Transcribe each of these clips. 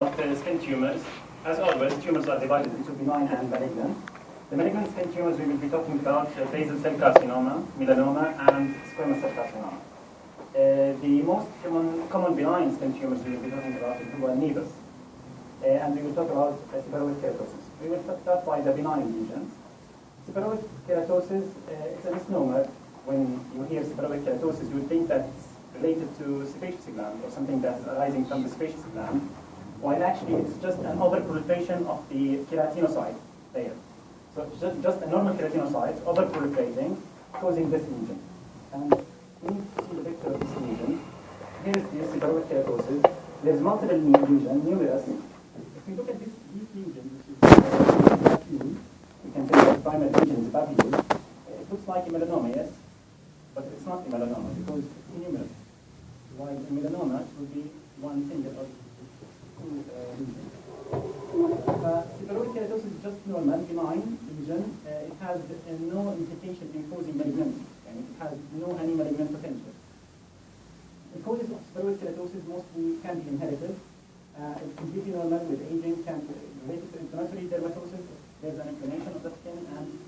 Skin tumors. As always, tumors are divided into benign and malignant. The malignant skin tumors, we will be talking about basal cell carcinoma, melanoma, and squamous cell carcinoma. The most common benign skin tumors we will be talking about is nevus. And we will talk about seborrheic keratosis. We will start by the benign lesions. Seborrheic keratosis, it's a misnomer. When you hear seborrheic keratosis, you would think that it's related to sebaceous gland or something that's arising from the sebaceous gland, while actually it's just an overproliferation of the keratinocyte layer. So it's just a normal keratinocyte overproliferating, causing this lesion. And we need to see the picture of this lesion. Here is the seborrheic keratosis. There's multiple lesions, numerous. If we look at these lesions, which is papule, we can say that primary lesion is papule. It looks like a melanoma, yes, but it's not a melanoma because it's numerous. While in melanoma, it will be one single or two lesions. Seborrheic keratosis is just normal, benign lesion. It has no implication in causing malignancy, and it has no any malignant potential. The causes of seborrheic keratosis mostly can be inherited. It's completely normal with aging, can be related to inflammatory dermatosis. There's an inflammation of the skin, and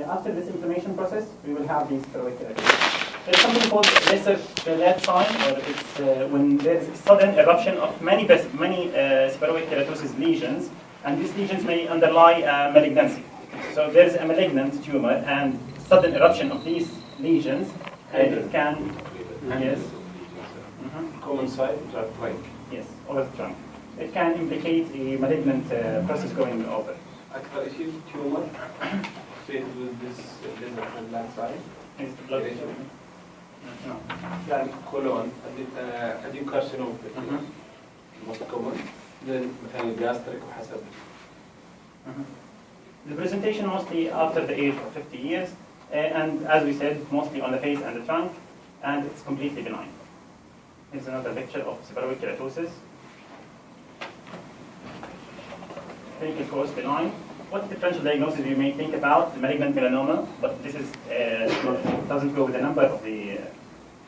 after this inflammation process, we will have these seborrheic keratosis. There's something called lesser Bellette sign, or it's when there's a sudden eruption of many seborrheic keratosis lesions, and these lesions may underlie malignancy. So there's a malignant tumor, and sudden eruption of these lesions, it can, yes, common site, trunk. Yes, over the trunk. It can implicate a malignant process going over. أكثر شيء tumor fit with this left side. Is the blood? No. يعني colon, adenocarcinoma most common. Then مثلا gastric وحسب. The presentation mostly after the age of 50 years, and as we said, mostly on the face and the trunk, and it's completely benign. Here's another picture of seborrheic keratosis. Clinical course benign. What differential diagnosis you may think about? Malignant melanoma, but this is doesn't go with the number of the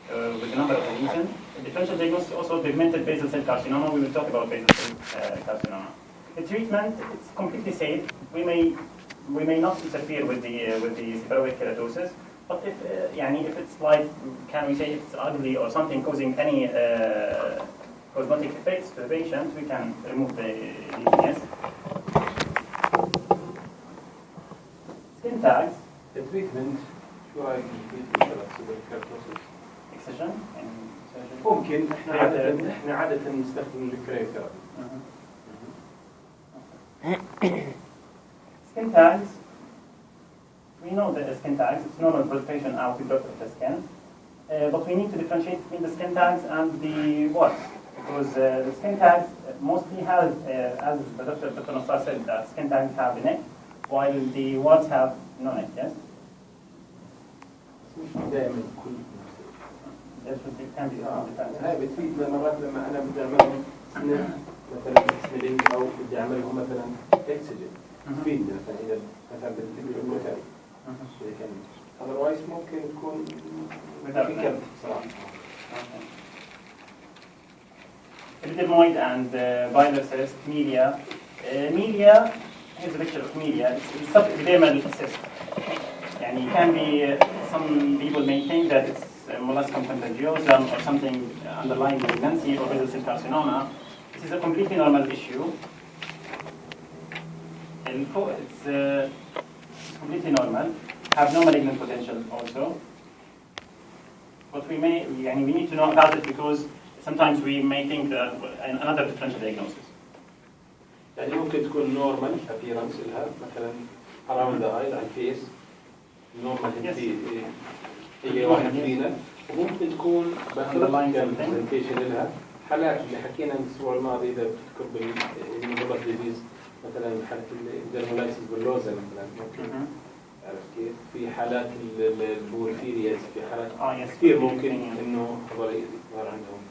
lesion. The differential diagnosis also pigmented basal cell carcinoma. We will talk about basal cell carcinoma. The treatment, it's completely safe. We may not interfere with the seborrheic keratosis, but if it's like, can we say it's ugly or something causing any cosmetic effects to the patient, we can remove the lesion. Yes. Skin tags. The treatment شو رأيك بالترسب الكرتوسس؟ Excision. ممكن احنا عادة نستخدم الكريم ثيرابي. Skin tags. We know that the skin tags, it's normal proliferation out of the skin, but we need to differentiate between the skin tags and the warts, because the skin tags mostly have, as the Dr. Nassar said, that skin tags have a neck, while the warts have no neck, yes? دائما كل It can be different. هاي بتفيدنا مرات لما انا بدي اعملهم سنة مثلا سنين او بدي اعملهم مثلا اكسجين تفيدنا مثلا اذا مثلا بدي المكان otherwise ممكن تكون في كم صراحة. Epidermoid and bilar cyst, media. Media, here's a picture of media. It's subepidermal cyst. And it can be, some people may think that it's molluscum contagiosum or something underlying malignancy or basal cell carcinoma. This is a completely normal issue. It's completely normal. Have no malignant potential also. But we need to know about it because sometimes we may think that another differential diagnosis. يعني ممكن تكون normal appearance لها مثلا around the eye على الفيس normal هي واحد فينا وممكن تكون presentation لها حالات اللي حكينا الأسبوع الماضي إذا بتذكر بالمرض ديزيز مثلا حالة الدرمولايسيس باللوزة مثلا ممكن عرفت كيف؟ في حالات البورفيرياز في حالات كثير ممكن إنه يظهر عندهم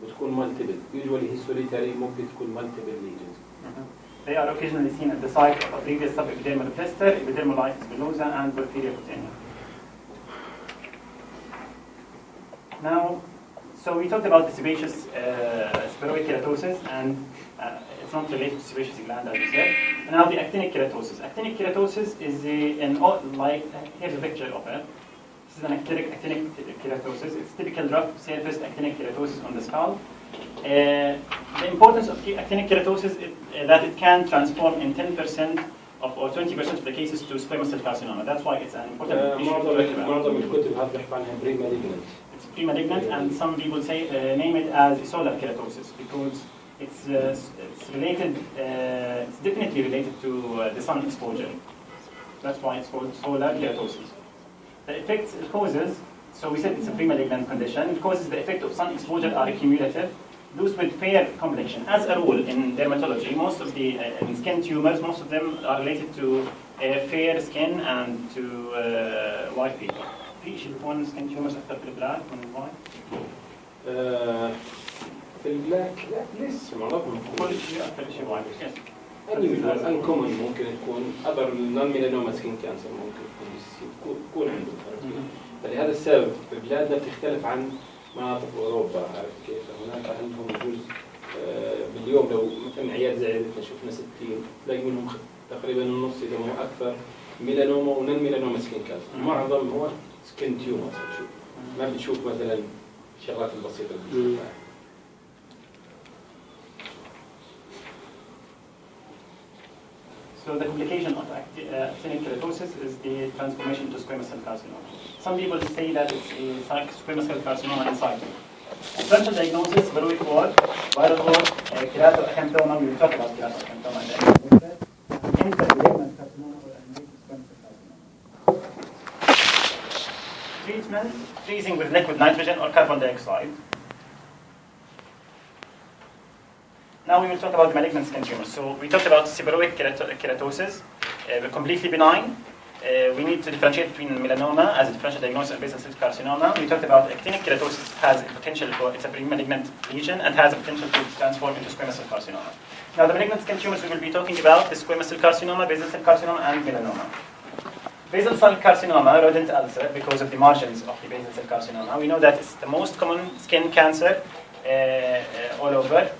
بتكون multiple usually histologically ممكن تكون multiple lesions. They are occasionally seen at the site of a previous subepidermal blister, epidermolysis bullosa, and porphyria cutaneous. Now, so we talked about the sebaceous seborrheic keratosis, and It's not related to sebaceous gland, as you said. And now the actinic keratosis. Actinic keratosis is here's a picture of it. This is an actinic keratosis. It's typical rough surface actinic keratosis on the skull. The importance of actinic keratosis is that it can transform in 10% or 20% of the cases to squamous cell carcinoma. That's why it's an important issue. معظم الكتب هذا بيحكوا عنها pre-malignant. It's pre-malignant, and some people say name it as solar keratosis because it's related. It's definitely related to the sun exposure. That's why it's called solar keratosis. The effects it causes. So we said it's a pre-malignant condition. It causes the effect of sun exposure are cumulative. Those with fair complexion. As a rule in dermatology, most of the skin tumors, most of them are related to fair skin and to white people. في شيء بيكون skin tumors أكثر في البلاك من الوايت؟ في البلاك لا لسه معظمهم كل شيء أكثر شيء وايت. uncommon ممكن تكون other non-melanoma skin cancer ممكن تكون عنده. فلهذا السبب في بلادنا بتختلف عن مناطق اوروبا. عارف كيف؟ هناك عندهم يجوز باليوم لو مثلا عيال زي عيادتنا شفنا 60 تلاقي منهم تقريبا النص اذا مو اكثر ميلانوما ونن ميلانوما سكين كانسر. معظم هو سكين تيومرز بتشوف. ما بتشوف مثلا الشغلات البسيطه اللي بتشوفها. So the complication of actinic keratosis is the transformation to squamous cell carcinoma. Some people say that it's a squamous cell carcinoma in situ. Differential diagnosis, Baroic ward, viral ward, keratoacanthoma. We will talk about keratoacanthoma in the next intermalignant carcinoma or invasive squamous cell carcinoma. Treatment: freezing with liquid nitrogen or carbon dioxide. Now we will talk about the malignant skin tumors. So we talked about seborrheic keratosis, completely benign. We need to differentiate between melanoma as a differential diagnosis and basal cell carcinoma. We talked about actinic keratosis has a potential for, it's a pre-malignant lesion and has a potential to transform into squamous cell carcinoma. Now the malignant skin tumors we will be talking about is squamous cell carcinoma, basal cell carcinoma, and melanoma. Basal cell carcinoma, rodent ulcer, because of the margins of the basal cell carcinoma. We know that it's the most common skin cancer all over.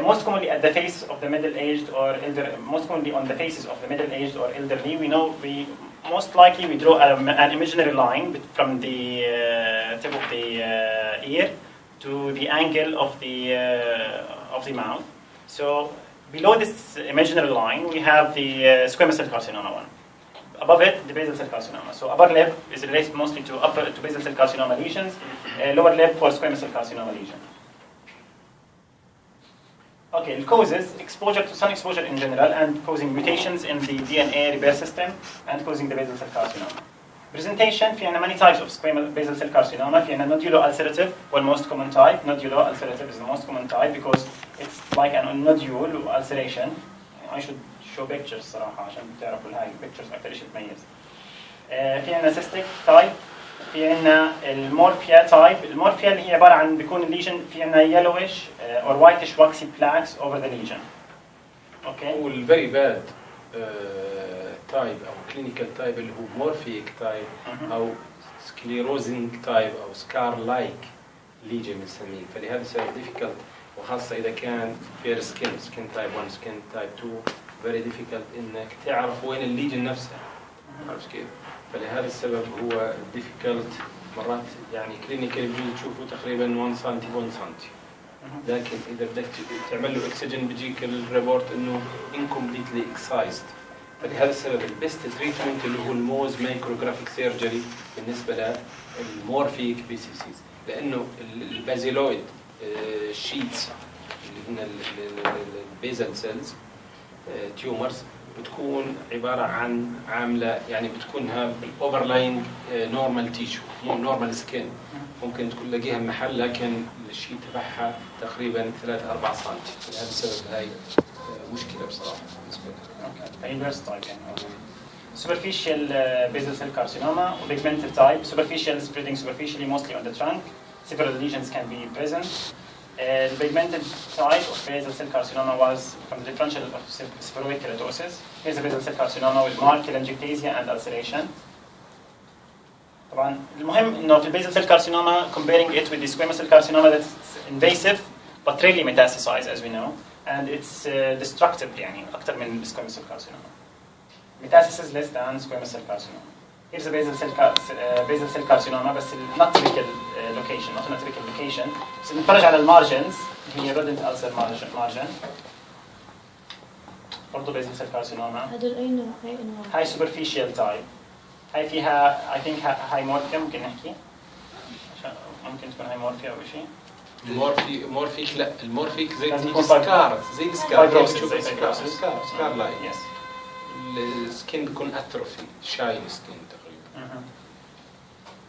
Most commonly at the face of the middle-aged or elderly, most commonly on the faces of the middle-aged or elderly. We know most likely we draw an imaginary line from the tip of the ear to the angle of the mouth. So below this imaginary line we have the squamous cell carcinoma one. Above it, the basal cell carcinoma. So upper lip is related mostly to basal cell carcinoma lesions, lower lip for squamous cell carcinoma lesion. Okay, it causes exposure to sun exposure in general and causing mutations in the DNA repair system and causing the basal cell carcinoma. Presentation, في many types of squamous basal cell carcinoma. في nodulo-ulcerative, one most common type. Nodulo-ulcerative is the most common type because it's like a nodule ulceration. I should show pictures صراحة عشان تعرفوا هاي pictures أكثر شيء تميز. في عندنا cystic type. في عندنا المورفيا تايب. المورفيا اللي هي عبارة عن بيكون الليجن في عندنا yellowish or whitish waxy plaques over the lesion. Okay. والفيري باد تايب أو كلينيكال تايب اللي هو مورفيك تايب أو سكليروزنج تايب أو سكار لايك ليجن بنسميه. فلهذا السبب difficult وخاصة إذا كان fair skin type 1 skin type 2 very difficult إنك تعرف وين الليجن نفسها. عرفت كيف؟ فلهذا السبب هو difficult مرات يعني كلينيكال بيجي تشوفه تقريبا 1 سم 1 سم. لكن إذا بدك تعمل له اكسجين بيجيك الريبورت إنه incompletely excised. فلهذا السبب البيست تريتمنت اللي هو الموز مايكروجرافيك سيرجري بالنسبة للمورفيك بي سي سيز لأنه البازيلويد شيتس اللي هن البيزل سيلز تيومرز بتكون عبارة عن عاملة يعني بتكونها بالأوفرلاين نورمال تيشو مو نورمال سكين ممكن تلاقيها محل لكن الشيء تبعها تقريبا 3-4 سم. لهذا السبب هاي مشكلة بصراحة بالنسبة لي. Inverse type يعني. Superficial basal cell carcinoma or pigmented type. Superficial spreading superficially mostly on the trunk. Several lesions can be present. The pigmented type of basal cell carcinoma was from the differential of seborrheic keratosis. Here's a basal cell carcinoma with marked telangiectasia and ulceration. طبعا المهم إنه في basal cell carcinoma comparing it with the squamous cell carcinoma that's invasive but rarely metastasize as we know. and it's destructive يعني أكثر من squamous cell carcinoma. Metastasis less than squamous cell carcinoma. Here's a basal cell carcinoma بس not typical location, not in a typical location. بس نتفرج على المارجنز هي rodent ulcer margin. برضه basal cell carcinoma. هذول أي نوع؟ هاي superficial type. هاي فيها I think هاي morphia ممكن نحكي. ممكن تكون هاي morphia أو شيء. مورفيك لا المورفيك زي السكار زي السكار سكار لاين Yes. السكين بيكون اتروفي شاين سكين تقريبا.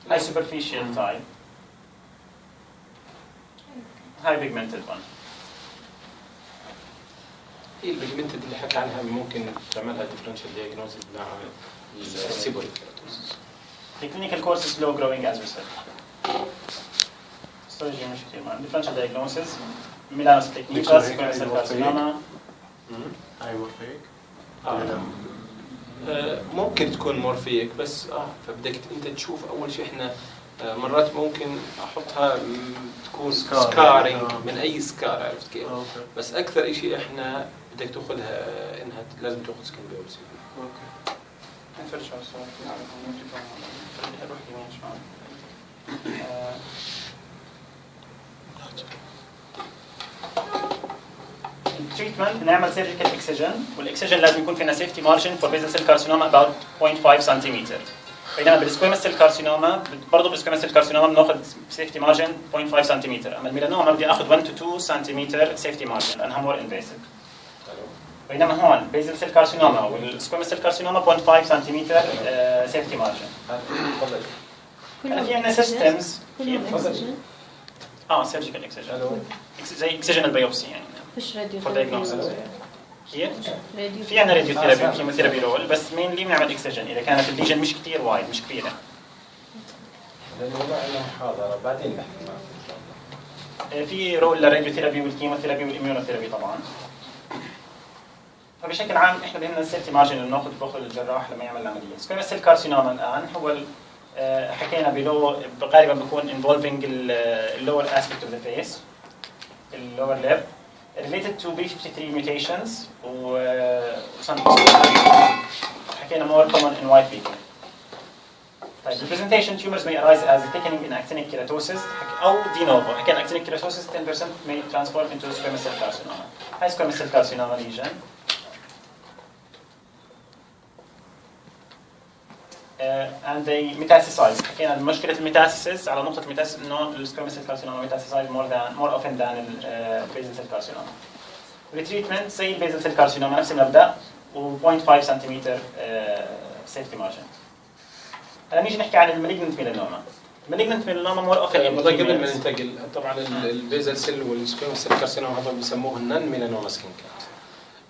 هاي superficial type. هاي pigmented one. هي البيجمنتد اللي حكى عنها ممكن تعملها differential diagnosis مع السيبوريك كيراتوسيس. The clinical course is slow growing as we said. Histology مش كتير مهم. Differential diagnosis. Melanocytic lupus, squamous cell carcinoma. ممكن تكون مورفيك بس فبدك انت تشوف اول شيء احنا مرات ممكن احطها تكون سكارينج من اي سكار عرفت كيف؟ بس اكثر شيء احنا بدك تاخذها انها لازم تاخذ سكين بايوبسي. اوكي. نفرش على الصور. نروح يمين شوي. التريتمنت نعمل سيرجيكال اكسجن والاكسجن لازم يكون فينا سيفتي مارجن فور بيزل سيل كارسينوما about 0.5 سنتيمتر. بينما بالسكويمس سيل كارسينوما برضه بالسكويمس سيل كارسينوما بناخذ سيفتي مارجن 0.5 سنتيمتر، اما الميلانوما بدي اخذ 1 to 2 سنتيمتر سيفتي مارجن لانها مور انفيسيف. بينما هون بيزل سيل كارسينوما والسكويمس سيل كارسينوما 0.5 سنتيمتر سيفتي مارجن. في عندنا سيستمز سيرجيكال اكسجن زي اكسجن البيوبسي يعني. فيش راديو فور دايجنوستس. كيف؟ في عندنا راديو ثيرابي وكيموثيرابي رول بس مينلي بنعمل اكسجن اذا كانت الليجن مش كثير وايد مش كبيره. لانه ما عندنا محاضره بعدين نحكي. في رول للراديو ثيرابي والكيموثيرابي والاميونوثيرابي طبعا. فبشكل عام احنا بدنا السيفتي مارجن اللي باخذ الجراح لما يعمل العمليه. سكويمس سيل كارسينوما الان هو حكينا بلو غالبا بيكون involving lower aspect of the face lower lip related to B53 mutations حكينا more common in white people. طيب the presentation tumors may arise as thickening in actinic keratosis أو de novo. حكينا actinic keratosis 10% may transform into squamous cell carcinoma. هاي squamous cell carcinoma lesion. And they metastasize. حكينا مشكلة الميتاسيس على نقطة الميتاسيس إنه السكويموس سيل كارسينوما metastasize more often than البيزل سيل كارسينوما. التريتمنت زي البيزل سيل كارسينوما نفس المبدأ و0.5 سنتيمتر سيفتي مارجن. هلا نيجي نحكي عن المالجنت ميلانوما. المالجنت ميلانوما more often قبل ما ننتقل طبعا البيزل سيل والسكويموس سيل كارسينوما هذول بيسموه النون ميلانوما سكين كات.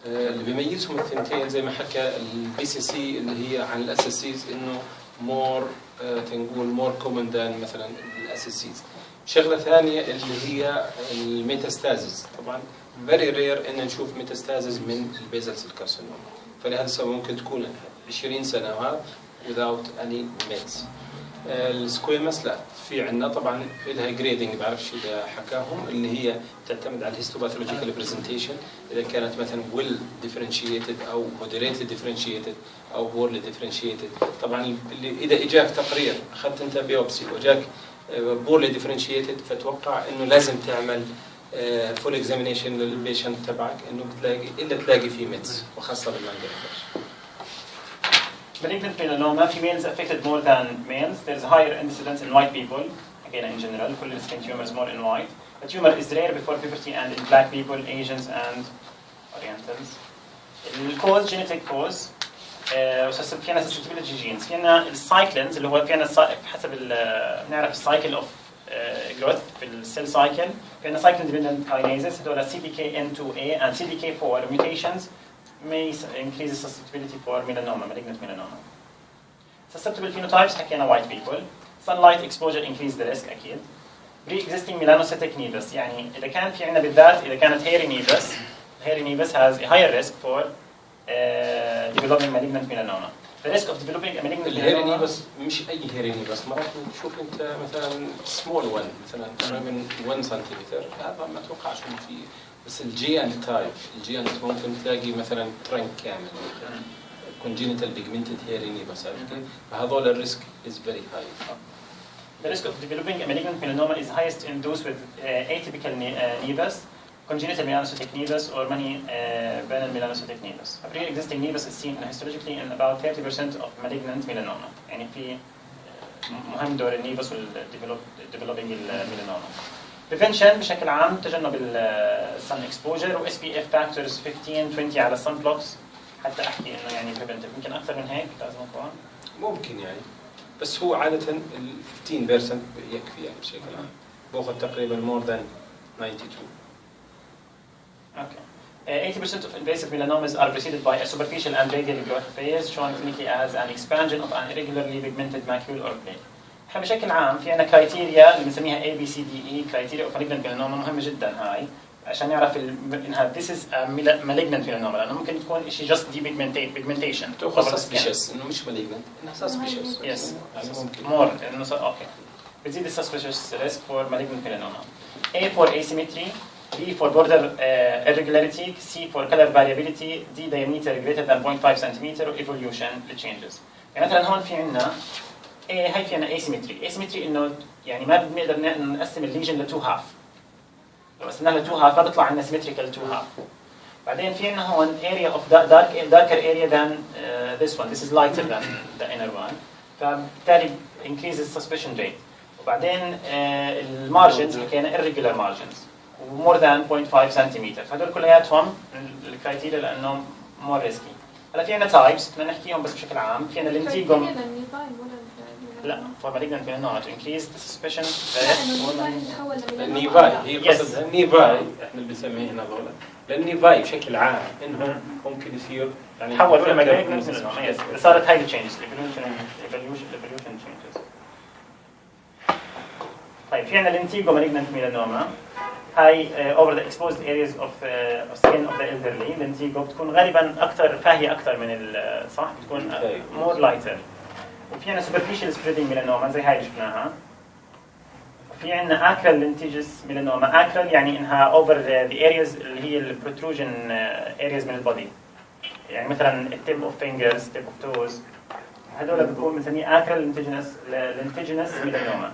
اللي بيميزهم الثنتين زي ما حكى البي سي سي اللي هي عن الاس اس سيز انه مور تنقول مور كومن ذان مثلا الاس اس سيز. شغله ثانيه اللي هي الميتاستازيز طبعا فيري رير ان نشوف ميتاستازيز من البيزل سيل كارسينوما فلهذا السبب ممكن تكون 20 سنه وهذا without any mets. السكويمس لا في عندنا طبعا لها جريدنج بعرفش اذا حكاهم اللي هي تعتمد على الهيستوباثولوجيكال برزنتيشن اذا كانت مثلا ويل ديفرنشيتد او مودريتد ديفرنشيتد او بورلي ديفرنشيتد. طبعا اللي اذا اجاك تقرير اخذت انت بيوبسي واجاك بورلي ديفرنشيتد فتوقع انه لازم تعمل فول اكزامينيشن للبيشنت تبعك انه تلاقي فيه ميتس وخاصه بالمانجا. Malignant melanoma, females affected more than males. There's a higher incidence in white people, again in general, full skin tumors more in white. The tumor is rare before puberty and in black people, Asians and Orientals. The cause, genetic cause, فينا susceptibility genes. فينا السايكلينز اللي هو فينا حسب بنعرف السايكل of growth في السيل سايكل. فينا cyclin dependent kinases هذول CDKN2A and CDK4 mutations may increase the susceptibility for melanoma, malignant melanoma. Susceptible phenotypes حكينا white people. Sunlight exposure increase the risk أكيد. Pre-existing melanocytic nevus يعني إذا كان في عندنا بالذات إذا كانت hairy nevus has a higher risk for developing malignant melanoma. The risk of developing a malignant الهيري نيفس مش أي هيري نيفس مرات تشوف أنت مثلا small one مثلا تقريبا 1 سنتيمتر هذا ما توقعش إنه في بس الجي اند تايب، الجي اند ممكن تلاقي مثلا ترنك كامل congenital pigmented hair in nevus، فهذول الريسك is very high. The risk of developing a malignant melanoma is highest in those with atypical nevus, congenital melanocytic nevus, or many benign melanocytic nevus. A pre-existing nevus is seen histologically in about 30% of malignant melanoma. يعني في مهم دور النيفس developing الميلانوما. Prevention بشكل عام تجنب السن exposure و SPF factors 15-20 على السن بلوكس، حتى احكي انه يعني preventive. يمكن اكثر من هيك لازم اكون ممكن يعني، بس هو عادة ال 15% يكفي يعني بشكل عام، باخذ تقريبا more than 92. Okay. 80% of invasive melanomas are preceded by a superficial and radial growth phase shown clinically as an expansion of an irregularly pigmented macule or plaque. احنا بشكل عام في عندنا كرايتيريا اللي بنسميها ABCDE كرايتيريا اوف malignant melanoma، مهمة جدا هاي عشان نعرف انها this is a malignant melanoma، لانه ممكن تكون شيء just depigmentation تاخذ suspicious انه مش malignant، انها suspicious. Yes. ممكن more انه اوكي. بتزيد suspicious risk for malignant melanoma. A for asymmetry, B for border irregularity, C for color variability, D diameter greater than 0.5 cm or evolution changes. يعني مثلا هون في عندنا هاي في عندنا asymmetry. asymmetry انه يعني ما بنقدر نقسم الليجن ل 2 half. لو قسمناها ل 2 half ما بيطلع عندنا symmetrical 2 half. بعدين في عندنا هون area of darker area than this one. This is lighter than the inner one. فبالتالي increases suspicion rate. وبعدين المارجنز حكينا irregular margins. ومور ذان 0.5 سنتيمتر، فهدول كلياتهم الكرايتيريا لانهم مور ريسكي. هلا في عندنا تايبس بدنا نحكيهم بس بشكل عام. في عندنا لينتيجوم لا فور malignant melanoma to increase the suspicion النيفاي هي قصدها النيفاي احنا اللي بنسميه هنا هذول، لان النيفاي بشكل عام انهم ممكن يصير يعني تحول ولا malignant melanoma. صارت هاي التشينجز evolution changes. طيب في عندنا لينتيجو malignant melanoma. هاي over the exposed areas of skin of the elderly. لينتيجو بتكون غالبا اكثر فاهيه اكثر من صح، بتكون more lighter. وفي عندنا superficial spreading melanoma زي هاي اللي شفناها. في عندنا acral lentiginous melanoma. acral يعني انها over the areas اللي هي ال protrusion areas من البودي، يعني مثلا tip of fingers, tip of toes، هذول بتكون بنسميه acral lentiginous melanoma.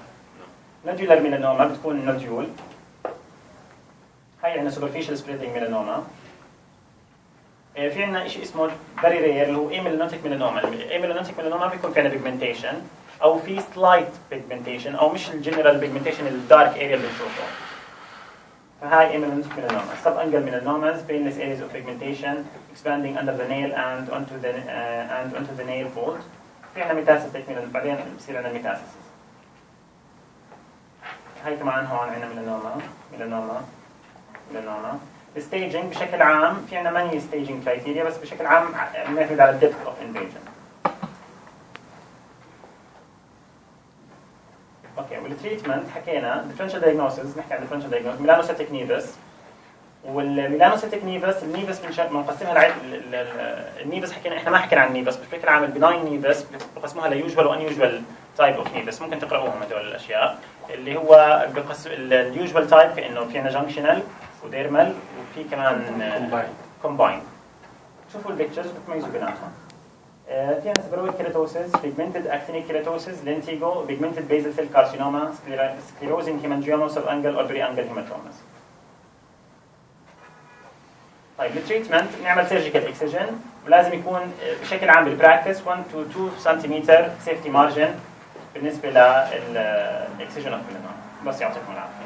nodular melanoma بتكون nodule. هاي عندنا superficial spreading melanoma. في عندنا شيء اسمه very rare اللي هو amelanotic melanoma. amelanotic melanoma بيكون في عندنا pigmentation او في slight pigmentation او مش الجنرال pigmentation الدارك area اللي بنشوفه. فهاي amelanotic melanoma. Subangular melanomas, painless areas of pigmentation expanding under the nail and onto the nail fold. في عندنا metastatic melanoma، بعدين بصير عندنا metastasis. هاي كمان هون عندنا melanoma. الستيجنج بشكل عام في عندنا ماني ستيجنج كرايتيريا، بس بشكل عام بنعتمد على الديبث اوف انفيجن. اوكي والتريتمنت حكينا ديفرنشال دايجنوستس، نحكي عن ديفرنشال دايجنوستس ميلانوسيتيك نيفس. والميلانوسيتيك نيفس النيفس بنقسمها النيفس حكينا احنا ما حكينا عن النيفس بشكل عام. البناين نيفس بقسموها ليوجوال وان يوجوال تايب اوف نيفس، ممكن تقراوهم هذول الاشياء اللي هو بقسم اليوجوال تايب كانه في عندنا جانكشنال وديرمال وفي كمان كومباين. شوفوا البيكتشرز بتميزوا بيناتهم. في عندنا سيبرويد كيراتوسيس، بيجمنتد اكتينيك كيراتوسيس، لينتيجو، بيجمنتد بيزل سيل كارسينوما، سكليروزنج هيمانجيوما، سب انجل اور بري انجل هيماتوماس. طيب التريتمنت بنعمل سيرجيكال اكسجن، ولازم يكون بشكل عام بالبراكتس 1 to 2 سنتيمتر سيفتي مارجن بالنسبه للاكسجن اوف ميلانوما. بس يعطيكم العافيه.